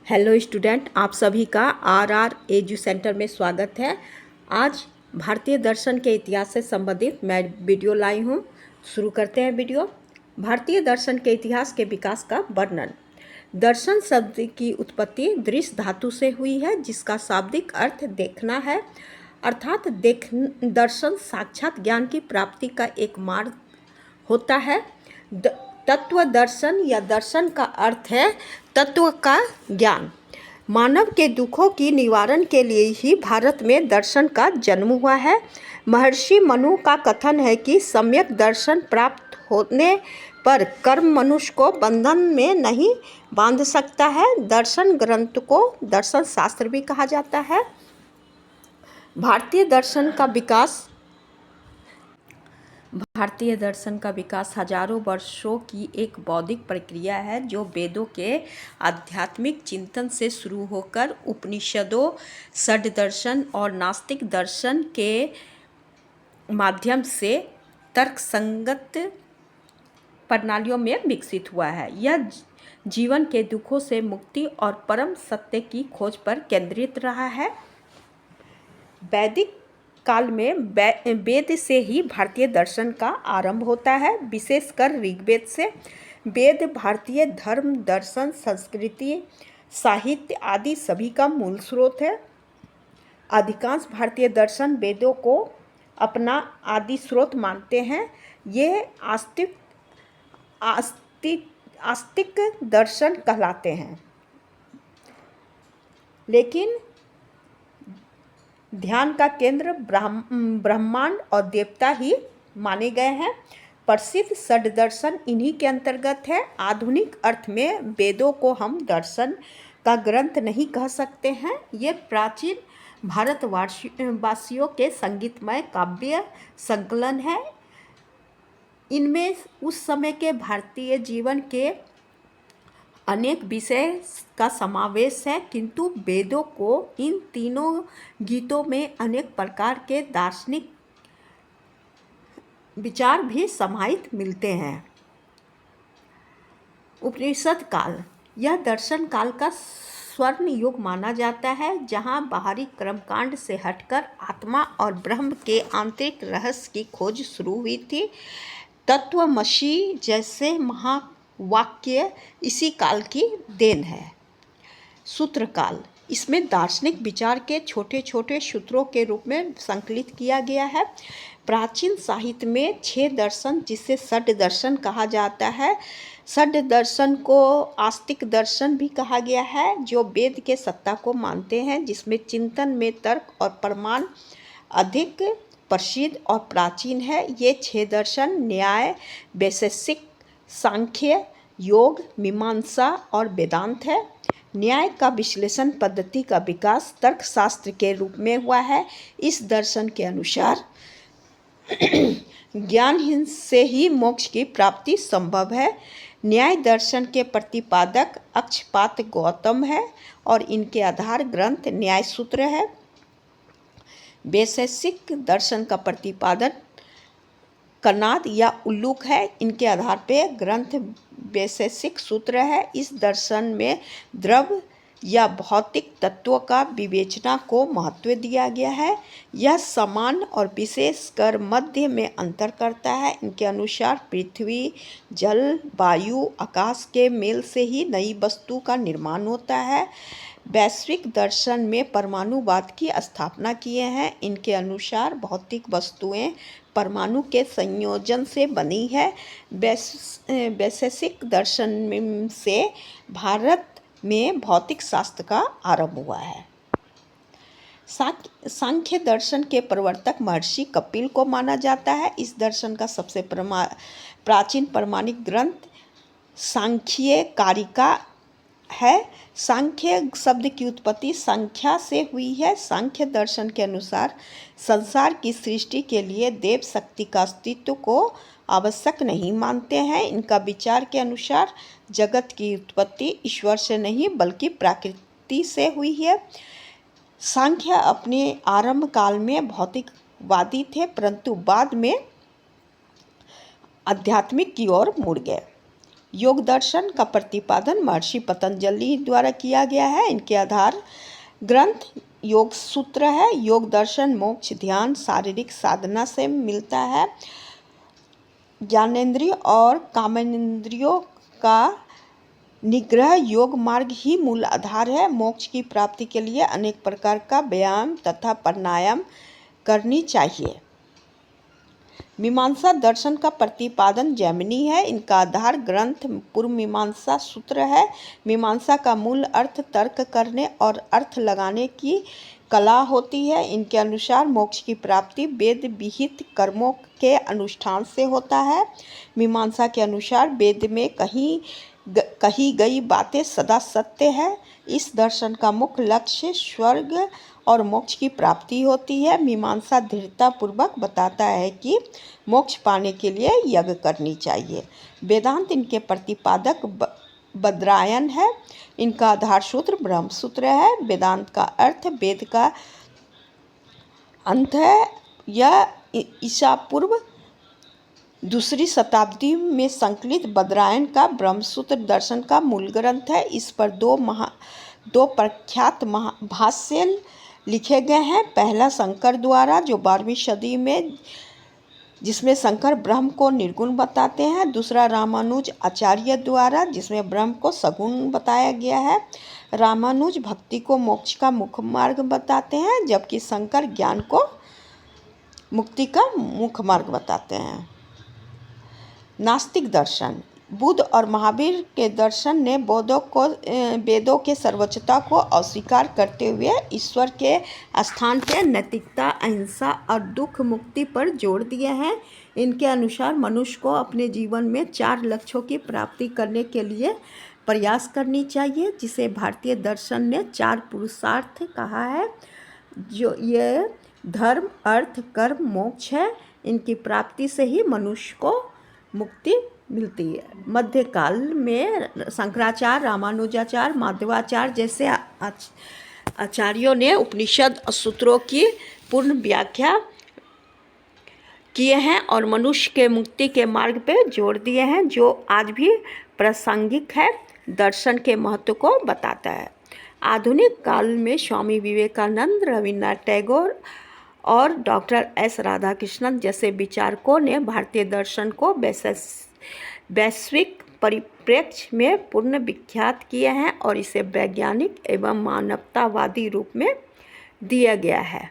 Hello student, आप सभी का आर एजू सेंटर में स्वागत है। आज भारतीय दर्शन के इतिहास से संबंधित मैं वीडियो लाई हूँ। शुरू करते हैं वीडियो। भारतीय दर्शन के इतिहास के विकास का वर्णन। दर्शन शब्द की उत्पत्ति दृश्य धातु से हुई है, जिसका शाब्दिक अर्थ देखना है। अर्थात दर्शन साक्षात ज्ञान की प्राप्ति का एक मार्ग होता है। तत्व दर्शन या दर्शन का अर्थ है तत्व का ज्ञान। मानव के दुखों की निवारण के लिए ही भारत में दर्शन का जन्म हुआ है। महर्षि मनु का कथन है कि सम्यक दर्शन प्राप्त होने पर कर्म मनुष्य को बंधन में नहीं बांध सकता है। दर्शन ग्रंथ को दर्शन शास्त्र भी कहा जाता है। भारतीय दर्शन का विकास हजारों वर्षों की एक बौद्धिक प्रक्रिया है, जो वेदों के आध्यात्मिक चिंतन से शुरू होकर उपनिषदों, षड दर्शन और नास्तिक दर्शन के माध्यम से तर्कसंगत प्रणालियों में विकसित हुआ है। यह जीवन के दुखों से मुक्ति और परम सत्य की खोज पर केंद्रित रहा है। वैदिक काल में वेद से ही भारतीय दर्शन का आरंभ होता है, विशेषकर ऋग्वेद से। वेद भारतीय धर्म, दर्शन, संस्कृति, साहित्य आदि सभी का मूल स्रोत है। अधिकांश भारतीय दर्शन वेदों को अपना आदि स्रोत मानते हैं। ये आस्तिक दर्शन कहलाते हैं, लेकिन ध्यान का केंद्र ब्रह्मांड और देवता ही माने गए हैं। प्रसिद्ध षड दर्शन इन्हीं के अंतर्गत है। आधुनिक अर्थ में वेदों को हम दर्शन का ग्रंथ नहीं कह सकते हैं। ये प्राचीन भारतवासियों के संगीतमय काव्य संकलन है। इनमें उस समय के भारतीय जीवन के अनेक विषय का समावेश है, किंतु वेदों को इन तीनों गीतों में अनेक प्रकार के दार्शनिक विचार भी समाहित मिलते हैं। उपनिषद काल, यह दर्शन काल का स्वर्ण युग माना जाता है, जहाँ बाहरी कर्मकांड से हटकर आत्मा और ब्रह्म के आंतरिक रहस्य की खोज शुरू हुई थी। तत्वमसि जैसे महावाक्य इसी काल की देन है। सूत्र काल, इसमें दार्शनिक विचार के छोटे छोटे सूत्रों के रूप में संकलित किया गया है। प्राचीन साहित्य में 6 दर्शन, जिसे षड दर्शन कहा जाता है। षड दर्शन को आस्तिक दर्शन भी कहा गया है, जो वेद के सत्ता को मानते हैं, जिसमें चिंतन में तर्क और प्रमाण अधिक प्रसिद्ध और प्राचीन है। ये 6 दर्शन न्याय, वैशेषिक, सांख्य, योग, मीमांसा और वेदांत है। न्याय का विश्लेषण पद्धति का विकास तर्कशास्त्र के रूप में हुआ है। इस दर्शन के अनुसार ज्ञान से ही मोक्ष की प्राप्ति संभव है। न्याय दर्शन के प्रतिपादक अक्षपाद गौतम है और इनके आधार ग्रंथ न्याय सूत्र है। वैशेषिक दर्शन का प्रतिपादन कनाद या उल्लूक है। इनके आधार पे ग्रंथ वैशेषिक सूत्र है। इस दर्शन में द्रव्य या भौतिक तत्वों का विवेचना को महत्व दिया गया है। यह समान और विशेष कर मध्य में अंतर करता है। इनके अनुसार पृथ्वी, जल, वायु, आकाश के मेल से ही नई वस्तु का निर्माण होता है। वैश्विक दर्शन में परमाणुवाद की स्थापना किए हैं। इनके अनुसार भौतिक वस्तुएं परमाणु के संयोजन से बनी है। वैशेषिक दर्शन से भारत में भौतिक शास्त्र का आरंभ हुआ है। सांख्य दर्शन के प्रवर्तक महर्षि कपिल को माना जाता है। इस दर्शन का सबसे प्राचीन प्रमाणिक ग्रंथ सांख्य कारिका है। सांख्य शब्द की उत्पत्ति संख्या से हुई है। सांख्य दर्शन के अनुसार संसार की सृष्टि के लिए देव शक्ति का अस्तित्व को आवश्यक नहीं मानते हैं। इनका विचार के अनुसार जगत की उत्पत्ति ईश्वर से नहीं बल्कि प्रकृति से हुई है। सांख्य अपने आरंभ काल में भौतिकवादी थे, परंतु बाद में आध्यात्मिक की ओर मुड़ गए। योग दर्शन का प्रतिपादन महर्षि पतंजलि द्वारा किया गया है। इनके आधार ग्रंथ योग सूत्र है। योग दर्शन मोक्ष, ध्यान, शारीरिक साधना से मिलता है। ज्ञानेंद्रिय और कामेंद्रियों का निग्रह योग मार्ग ही मूल आधार है। मोक्ष की प्राप्ति के लिए अनेक प्रकार का व्यायाम तथा प्राणायाम करनी चाहिए। मीमांसा दर्शन का प्रतिपादन जैमिनी है। इनका आधार ग्रंथ पूर्व मीमांसा सूत्र है। मीमांसा का मूल अर्थ तर्क करने और अर्थ लगाने की कला होती है। इनके अनुसार मोक्ष की प्राप्ति वेद विहित कर्मों के अनुष्ठान से होता है। मीमांसा के अनुसार वेद में कही गई बातें सदा सत्य है। इस दर्शन का मुख्य लक्ष्य स्वर्ग और मोक्ष की प्राप्ति होती है। मीमांसा दृढ़तापूर्वक बताता है कि मोक्ष पाने के लिए यज्ञ करनी चाहिए। वेदांत इनके प्रतिपादक बद्रायन है। इनका आधार सूत्र ब्रह्म सूत्र है। वेदांत का अर्थ वेद का अंत है। यह ईसा पूर्व दूसरी शताब्दी में संकलित बद्रायन का ब्रह्मसूत्र दर्शन का मूल ग्रंथ है। इस पर दो प्रख्यात भाष्य लिखे गए हैं। पहला शंकर द्वारा जो 12वीं सदी में, जिसमें शंकर ब्रह्म को निर्गुण बताते हैं। दूसरा रामानुज आचार्य द्वारा, जिसमें ब्रह्म को सगुण बताया गया है। रामानुज भक्ति को मोक्ष का मुख्य मार्ग बताते हैं, जबकि शंकर ज्ञान को मुक्ति का मुख्य मार्ग बताते हैं। नास्तिक दर्शन बुद्ध और महावीर के दर्शन ने वेदों के सर्वोच्चता को अस्वीकार करते हुए ईश्वर के स्थान पर नैतिकता, अहिंसा और दुख मुक्ति पर जोर दिए हैं। इनके अनुसार मनुष्य को अपने जीवन में 4 लक्ष्यों की प्राप्ति करने के लिए प्रयास करनी चाहिए, जिसे भारतीय दर्शन ने 4 पुरुषार्थ कहा है। जो ये धर्म, अर्थ, कर्म, मोक्ष है। इनकी प्राप्ति से ही मनुष्य को मुक्ति मिलती है। मध्यकाल में शंकराचार्य, रामानुजाचार्य, माधवाचार्य जैसे आचार्यों ने उपनिषद सूत्रों की पूर्ण व्याख्या किए हैं और मनुष्य के मुक्ति के मार्ग पर जोर दिए हैं, जो आज भी प्रासंगिक है। दर्शन के महत्व को बताता है। आधुनिक काल में स्वामी विवेकानंद, रविन्द्रनाथ टैगोर और डॉक्टर एस राधाकृष्णन जैसे विचारकों ने भारतीय दर्शन को वैश्विक परिप्रेक्ष्य में पूर्ण विख्यात किए हैं और इसे वैज्ञानिक एवं मानवतावादी रूप में दिया गया है।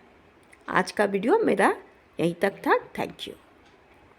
आज का वीडियो मेरा यहीं तक था। Thank you.